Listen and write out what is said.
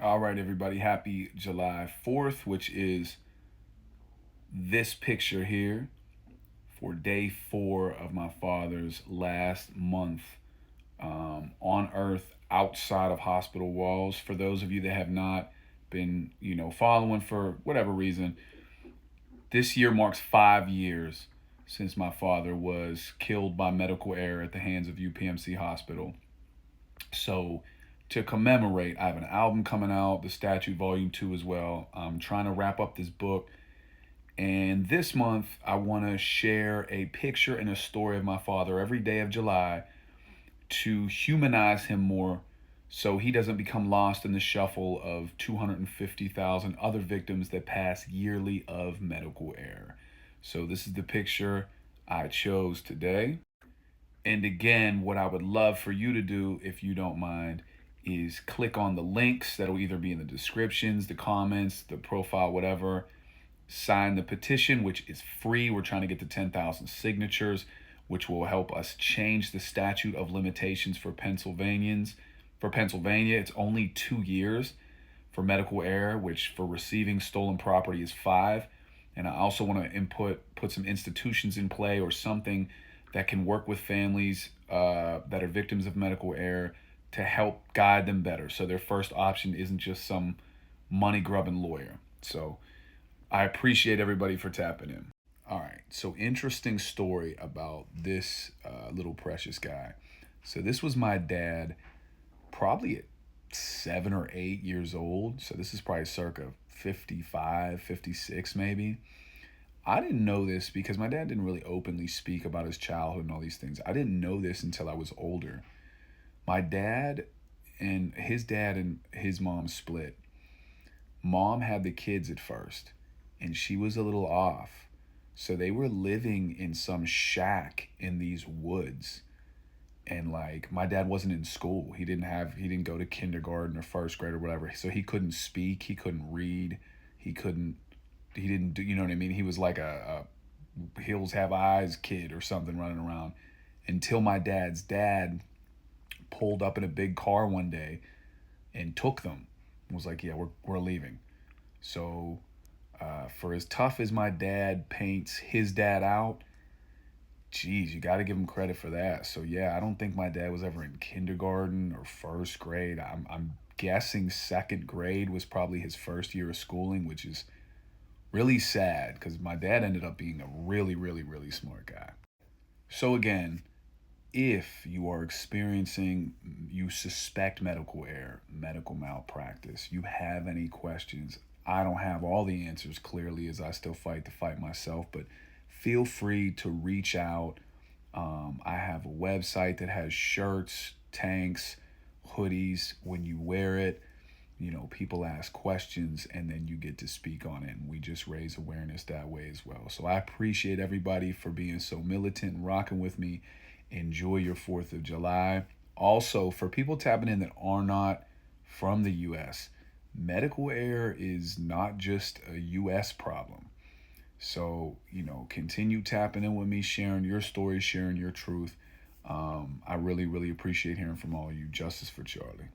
All right, everybody. Happy July 4th, which is this picture here for day 4 of my father's last month on earth outside of hospital walls. For those of you that have not been, following for whatever reason, this year marks 5 years since my father was killed by medical error at the hands of UPMC Hospital. So, to commemorate, I have an album coming out, The Statute Volume 2 as well. I'm trying to wrap up this book. And this month, I want to share a picture and a story of my father every day of July to humanize him more so he doesn't become lost in the shuffle of 250,000 other victims that pass yearly of medical error. So, this is the picture I chose today. And again, what I would love for you to do, if you don't mind, is click on the links that'll either be in the descriptions, the comments, the profile, whatever. Sign the petition, which is free. We're trying to get to 10,000 signatures, which will help us change the statute of limitations for Pennsylvanians. For Pennsylvania, it's only 2 years for medical error, which for receiving stolen property is 5. And I also want to put some institutions in play or something that can work with families that are victims of medical error to help guide them better. So their first option isn't just some money grubbing lawyer. So I appreciate everybody for tapping in. All right. So interesting story about this little precious guy. So this was my dad probably at 7 or 8 years old. So this is probably circa 55, 56 maybe. I didn't know this because my dad didn't really openly speak about his childhood and all these things. I didn't know this until I was older. My dad and his mom split. Mom had the kids at first, and she was a little off. So they were living in some shack in these woods. And like my dad wasn't in school. He didn't go to kindergarten or first grade or whatever. So he couldn't speak, he couldn't read, he didn't do, you know what I mean? He was like a hills have eyes kid or something running around until my dad's dad pulled up in a big car one day and took them. Was like, yeah, we're leaving. So, for as tough as my dad paints his dad out, geez, you got to give him credit for that. So yeah, I don't think my dad was ever in kindergarten or first grade. I'm guessing second grade was probably his first year of schooling, which is really sad because my dad ended up being a really, really, really smart guy. So again, if you are experiencing, you suspect medical error, medical malpractice, you have any questions, I don't have all the answers clearly as I still fight the fight myself, but feel free to reach out. I have a website that has shirts, tanks, hoodies. When you wear it, people ask questions and then you get to speak on it. And we just raise awareness that way as well. So I appreciate everybody for being so militant and rocking with me. Enjoy your 4th of July. Also, for people tapping in that are not from the U.S., medical error is not just a U.S. problem. So, continue tapping in with me, sharing your story, sharing your truth. I really, really appreciate hearing from all of you. Justice for Charlie.